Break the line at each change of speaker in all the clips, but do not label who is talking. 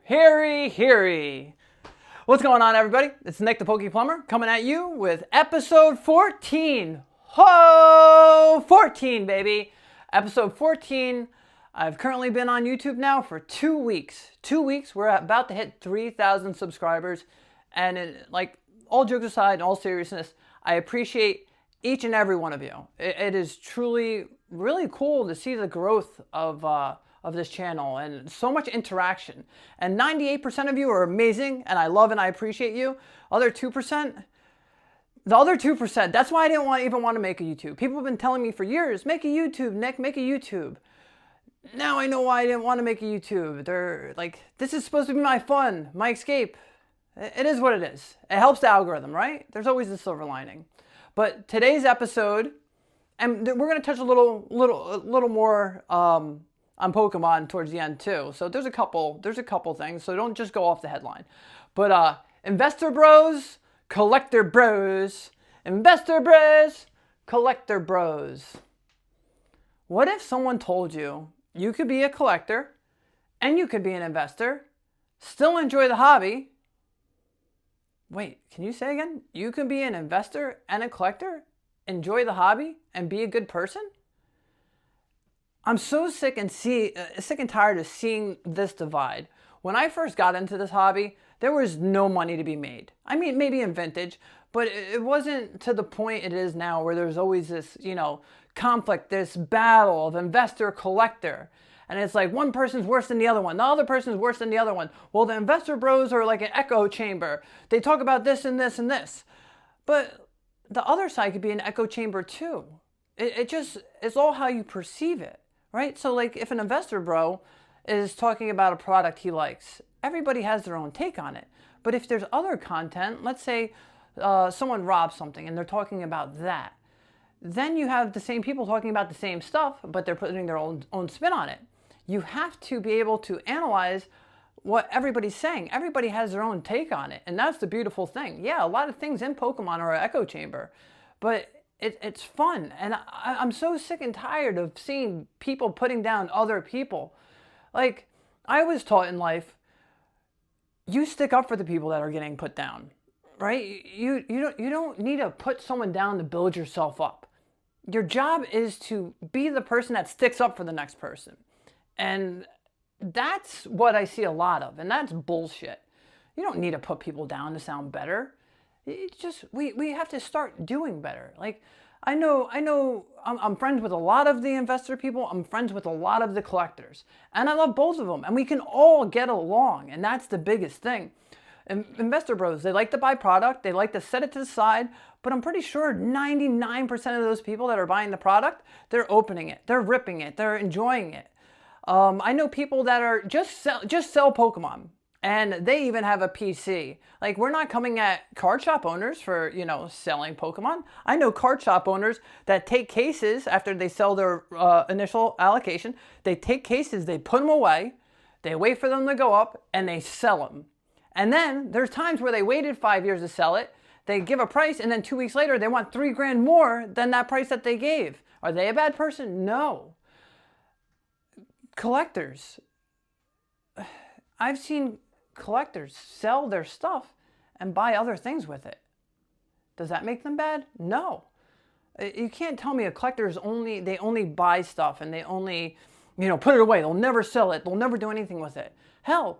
Heary. What's going on, everybody? It's Nick the Pokey Plumber coming at you with episode 14. Ho! 14, baby. Episode 14. I've currently been on YouTube now for 2 weeks. 2 weeks. We're about to hit 3,000 subscribers. And like, all jokes aside, in all seriousness, I appreciate each and every one of you. It is truly really cool to see the growth of this channel and so much interaction. And 98% of you are amazing, and I love and I appreciate you. The other 2%, that's why I didn't even want to make a YouTube. People have been telling me for years, make a YouTube, Nick, make a YouTube. Now I know why I didn't want to make a YouTube. They're like, this is supposed to be my fun, my escape. It is what it is. It helps the algorithm, right? There's always a silver lining. But today's episode, and we're going to touch a little more on Pokemon towards the end too. So there's a couple things. So don't just go off the headline. But investor bros, collector bros, investor bros, collector bros. What if someone told you you could be a collector and you could be an investor, still enjoy the hobby? Wait, can you say again? You can be an investor and a collector, enjoy the hobby, and be a good person? I'm so sick and tired of seeing this divide. When I first got into this hobby, there was no money to be made. I mean, maybe in vintage, but it wasn't to the point it is now where there's always this, conflict, this battle of investor-collector. And it's like one person's worse than the other one. The other person's worse than the other one. Well, the investor bros are like an echo chamber. They talk about this and this and this. But the other side could be an echo chamber too. It's all how you perceive it, right? So like if an investor bro is talking about a product he likes, everybody has their own take on it. But if there's other content, let's say someone robs something and they're talking about that, then you have the same people talking about the same stuff, but they're putting their own spin on it. You have to be able to analyze what everybody's saying. Everybody has their own take on it, and that's the beautiful thing. Yeah, a lot of things in Pokemon are an echo chamber, but it's fun, and I'm so sick and tired of seeing people putting down other people. Like, I was taught in life, you stick up for the people that are getting put down, right? You don't need to put someone down to build yourself up. Your job is to be the person that sticks up for the next person. And that's what I see a lot of, and that's bullshit. You don't need to put people down to sound better. It's just, we have to start doing better. Like, I know I'm friends with a lot of the investor people. I'm friends with a lot of the collectors. And I love both of them. And we can all get along. And that's the biggest thing. Investor bros, they like to buy product. They like to set it to the side. But I'm pretty sure 99% of those people that are buying the product, they're opening it. They're ripping it. They're enjoying it. I know people that are just sell Pokemon, and they even have a PC. Like, we're not coming at card shop owners for, selling Pokemon. I know card shop owners that take cases after they sell their initial allocation. They take cases, they put them away, they wait for them to go up, and they sell them. And then there's times where they waited 5 years to sell it. They give a price, and then 2 weeks later, they want $3,000 more than that price that they gave. Are they a bad person? No. Collectors. I've seen collectors sell their stuff and buy other things with it. Does that make them bad? No. You can't tell me a collector is they only buy stuff and they only, put it away. They'll never sell it. They'll never do anything with it. Hell,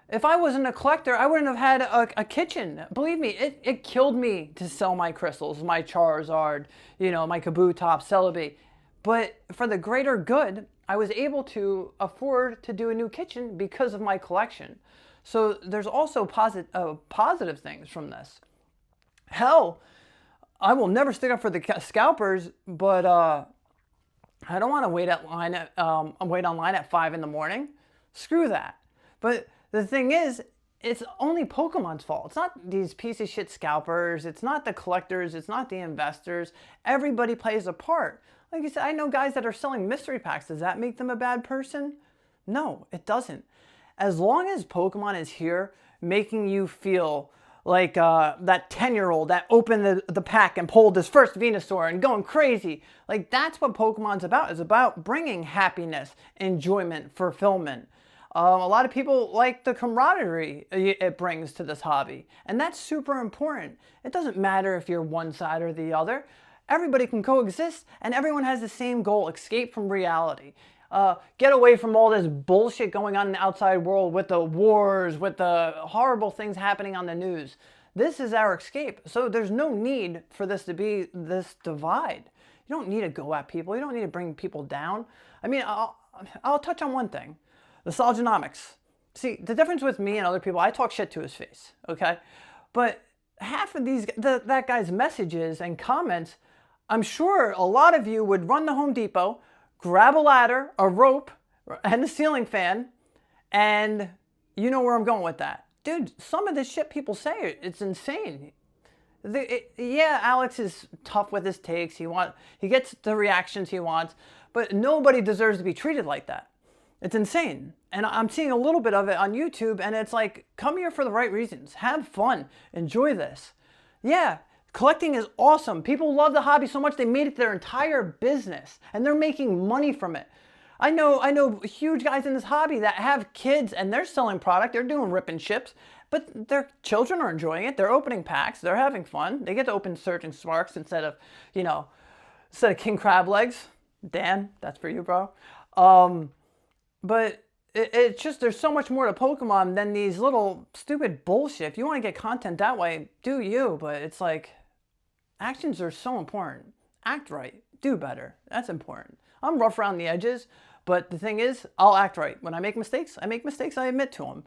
if I wasn't a collector, I wouldn't have had a kitchen. Believe me, it killed me to sell my crystals, my Charizard, my Kabutops, Celebi. But for the greater good, I was able to afford to do a new kitchen because of my collection. So there's also positive things from this. Hell, I will never stick up for the scalpers, but I don't want to wait online at 5 in the morning. Screw that. But the thing is, it's only Pokemon's fault. It's not these piece of shit scalpers. It's not the collectors. It's not the investors. Everybody plays a part. Like you said, I know guys that are selling mystery packs. Does that make them a bad person? No, it doesn't. As long as Pokemon is here making you feel like that 10-year-old that opened the pack and pulled his first Venusaur and going crazy. Like, that's what Pokemon's about. It's about bringing happiness, enjoyment, fulfillment. A lot of people like the camaraderie it brings to this hobby, and that's super important. It doesn't matter if you're one side or the other. Everybody can coexist, and everyone has the same goal: escape from reality. Get away from all this bullshit going on in the outside world with the wars, with the horrible things happening on the news. This is our escape. So there's no need for this to be this divide. You don't need to go at people. You don't need to bring people down. I mean, I'll touch on one thing. The Solgenomics. See, the difference with me and other people, I talk shit to his face, okay? But half of that guy's messages and comments, I'm sure a lot of you would run to Home Depot, grab a ladder, a rope, and a ceiling fan, and you know where I'm going with that. Dude, some of this shit people say, it's insane. Yeah, Alex is tough with his takes. He gets the reactions he wants, but nobody deserves to be treated like that. It's insane. And I'm seeing a little bit of it on YouTube, and it's like, come here for the right reasons. Have fun. Enjoy this. Yeah, collecting is awesome. People love the hobby so much they made it their entire business, and they're making money from it. I know huge guys in this hobby that have kids, and they're selling product. They're doing rip and ships, but their children are enjoying it. They're opening packs. They're having fun. They get to open Surging Sparks instead of King Crab Legs. Dan, that's for you, bro. But it's just, there's so much more to Pokemon than these little stupid bullshit. If you want to get content that way, do you. But it's like, actions are so important. Act right. Do better. That's important. I'm rough around the edges, but the thing is, I'll act right. When I make mistakes, I admit to them.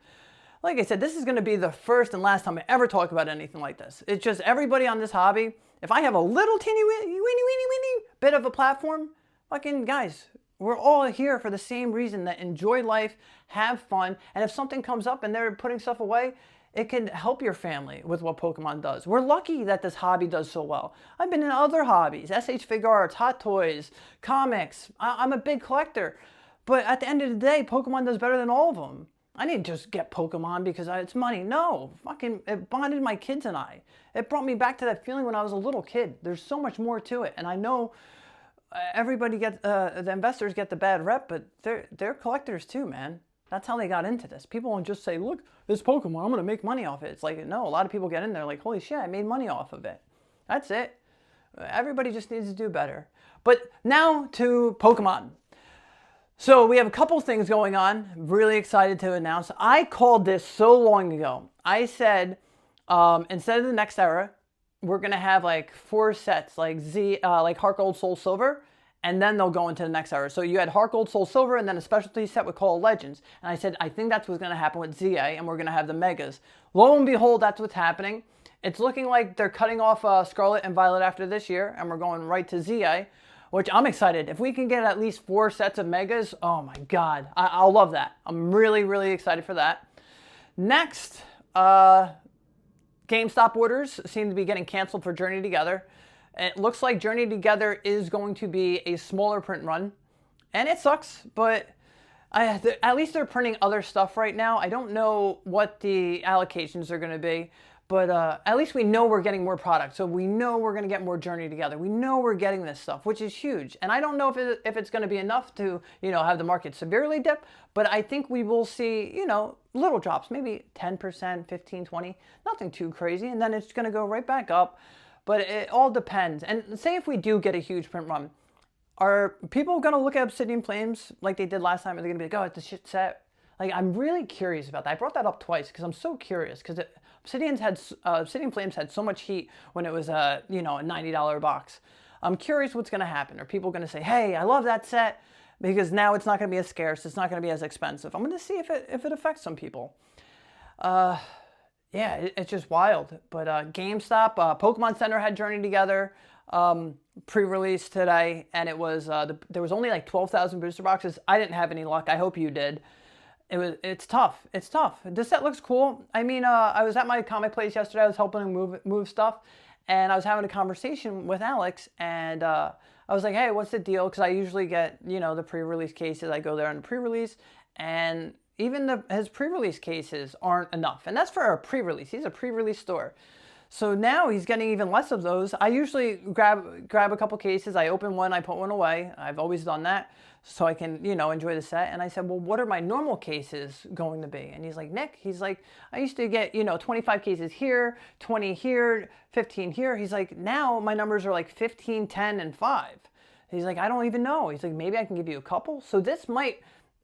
Like I said, this is going to be the first and last time I ever talk about anything like this. It's just everybody on this hobby, if I have a little teeny weeny bit of a platform, fucking guys, we're all here for the same reason, that enjoy life, have fun, and if something comes up and they're putting stuff away, it can help your family with what Pokemon does. We're lucky that this hobby does so well. I've been in other hobbies, SH Figure Arts, Hot Toys, comics. I'm a big collector. But at the end of the day, Pokemon does better than all of them. I didn't just get Pokemon because it's money. No, fucking, it bonded my kids and I. It brought me back to that feeling when I was a little kid. There's so much more to it. And I know everybody gets, the investors get the bad rep, but they're collectors too, man. That's how they got into this. People won't just say, look, this Pokemon, I'm going to make money off it. It's like, no, a lot of people get in there like, holy shit, I made money off of it. That's it. Everybody just needs to do better. But now to Pokemon. So we have a couple things going on. Really excited to announce. I called this so long ago. I said, instead of the next era, we're going to have like 4 sets, like Heart Gold, Soul Silver, and then they'll go into the next era. So you had Heart Gold, Soul Silver, and then a specialty set with Call of Legends. And I said, I think that's what's going to happen with ZA, and we're going to have the Megas. Lo and behold, that's what's happening. It's looking like they're cutting off Scarlet and Violet after this year, and we're going right to ZA, which I'm excited. If we can get at least 4 sets of Megas, oh my God, I'll love that. I'm really, really excited for that. Next, GameStop orders seem to be getting canceled for Journey Together. It looks like Journey Together is going to be a smaller print run. And it sucks, but at least they're printing other stuff right now. I don't know what the allocations are going to be, but at least we know we're getting more product. So we know we're going to get more Journey Together. We know we're getting this stuff, which is huge. And I don't know if it's going to be enough to, have the market severely dip, but I think we will see, little drops, maybe 10%, 15, 20, nothing too crazy. And then it's going to go right back up. But it all depends. And say if we do get a huge print run, are people going to look at Obsidian Flames like they did last time? Are they going to be like, oh, it's a shit set? Like, I'm really curious about that. I brought that up twice because I'm so curious. Because Obsidian Flames had so much heat when it was a $90 box. I'm curious what's going to happen. Are people going to say, hey, I love that set? Because now it's not going to be as scarce. It's not going to be as expensive. I'm going to see if it affects some people. Yeah, it's just wild. But GameStop, Pokemon Center had Journey Together pre-release today, and it was there was only like 12,000 booster boxes. I didn't have any luck. I hope you did. It's tough. It's tough. This set looks cool. I mean, I was at my comic place yesterday. I was helping him move stuff, and I was having a conversation with Alex, and I was like, hey, what's the deal? Because I usually get the pre-release cases. I go there on the pre-release, and even his pre-release cases aren't enough. And that's for a pre-release. He's a pre-release store. So now he's getting even less of those. I usually grab a couple cases. I open one, I put one away. I've always done that so I can, enjoy the set. And I said, well, what are my normal cases going to be? And he's like, Nick, I used to get, 25 cases here, 20 here, 15 here. He's like, now my numbers are like 15, 10, and 5. He's like, I don't even know. He's like, maybe I can give you a couple. So this might,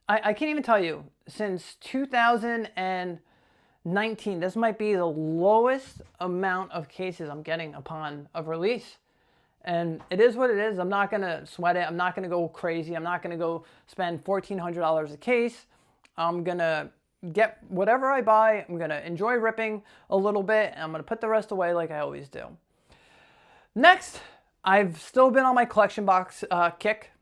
I can't even tell you, since 2019, this might be the lowest amount of cases I'm getting upon a release. And it is what it is. I'm not going to sweat it. I'm not going to go crazy. I'm not going to go spend $1,400 a case. I'm going to get whatever I buy. I'm going to enjoy ripping a little bit. And I'm going to put the rest away like I always do. Next, I've still been on my collection box kick.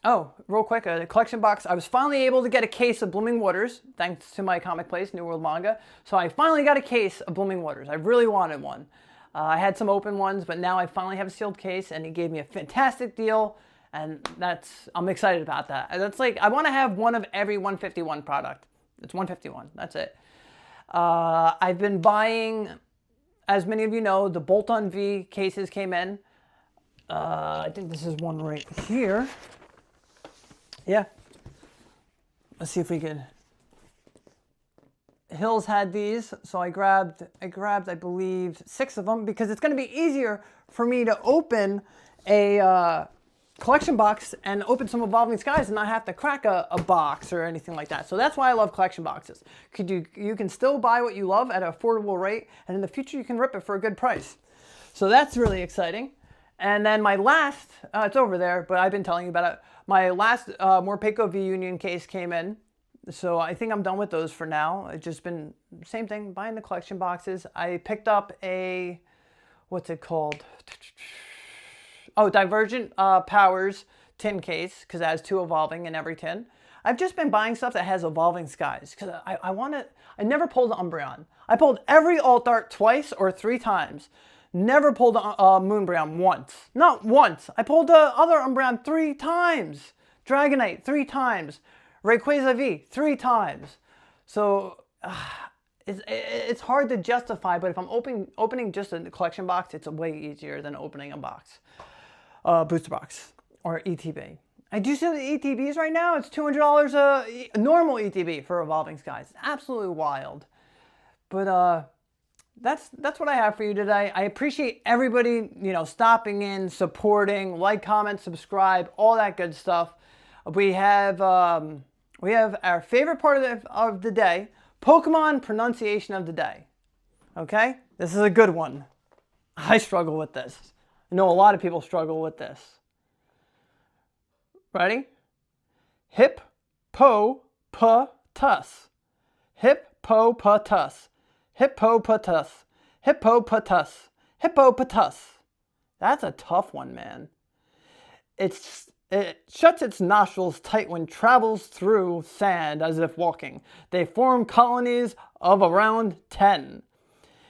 Oh, real quick, a collection box. I was finally able to get a case of Blooming Waters, thanks to my comic place, New World Manga. So I finally got a case of Blooming Waters. I really wanted one. I had some open ones, but now I finally have a sealed case, and he gave me a fantastic deal, and I'm excited about that. That's like, I want to have one of every 151 product. It's 151, that's it. I've been buying, as many of you know, the Bolt-On V cases came in. I think this is one right here. Yeah. Let's see if we can. Hills had these, so I grabbed, I believe, 6 of them because it's going to be easier for me to open a collection box and open some Evolving Skies and not have to crack a box or anything like that. So that's why I love collection boxes. You can still buy what you love at an affordable rate, and in the future you can rip it for a good price. So that's really exciting. And then my last, it's over there, but I've been telling you about it. My last Morpeko V Union case came in. So I think I'm done with those for now. It's just been same thing, buying the collection boxes. I picked up a, what's it called? Oh, Divergent Powers tin case, because it has 2 evolving in every tin. I've just been buying stuff that has Evolving Skies, because I never pulled the Umbreon. I pulled every Alt Art twice or 3 times. Never pulled a Moonbreon once. Not once. I pulled the other Umbreon 3 times. Dragonite 3 times. Rayquaza V 3 times. So it's hard to justify, but if I'm opening just a collection box, it's way easier than opening a box. Booster box or ETB. I do see the ETBs right now. It's $200 a normal ETB for Evolving Skies. It's absolutely wild. But that's what I have for you today. I appreciate everybody, stopping in, supporting, like, comment, subscribe, all that good stuff. We have our favorite part of the day, Pokemon pronunciation of the day. Okay? This is a good one. I struggle with this. I know a lot of people struggle with this. Ready? Hippopotamus. Hippopotamus. Hippopotamus. Hippopotamus. Hippopotamus. That's a tough one, man. It shuts its nostrils tight when travels through sand as if walking. They form colonies of around 10.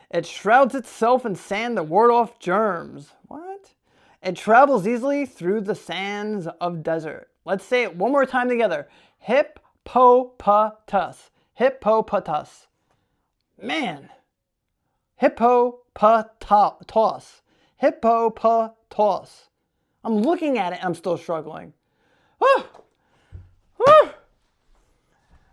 It shrouds itself in sand to ward off germs. What? It travels easily through the sands of desert. Let's say it one more time together. Hippopotamus. Hippopotamus. Man. Hippopotamus. Hippopotamus. I'm looking at it and I'm still struggling. Woo! Woo!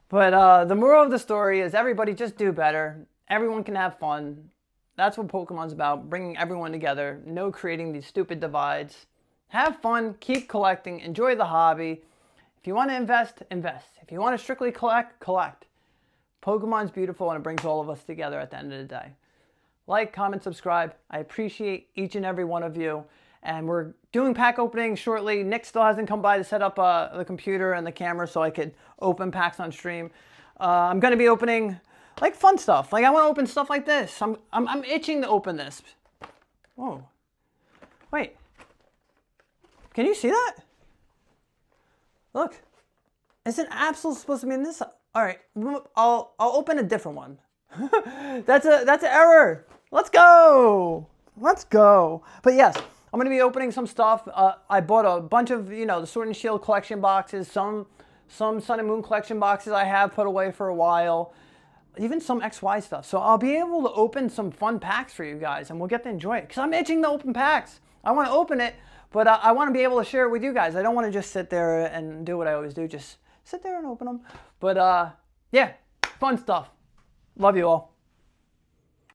But the moral of the story is everybody just do better. Everyone can have fun. That's what Pokemon's about, bringing everyone together. No creating these stupid divides. Have fun, keep collecting, enjoy the hobby. If you want to invest, invest. If you want to strictly collect, collect. Pokemon's beautiful and it brings all of us together at the end of the day. Like, comment, subscribe. I appreciate each and every one of you. And we're doing pack openings shortly. Nick still hasn't come by to set up the computer and the camera so I could open packs on stream. I'm going to be opening like fun stuff. Like I want to open stuff like this. I'm itching to open this. Whoa. Wait. Can you see that? Look. Isn't Absol supposed to be in this? All right. I'll open a different one. That's an error. Let's go. Let's go. But yes, I'm going to be opening some stuff. I bought a bunch of, the Sword and Shield collection boxes. Some some Sun and Moon collection boxes I have put away for a while, even some XY stuff. So I'll be able to open some fun packs for you guys, and we'll get to enjoy it, because I'm itching to open packs. I want to open it, but I want to be able to share it with you guys. I don't want to just sit there and do what I always do, just sit there and open them. But yeah, fun stuff. Love you all.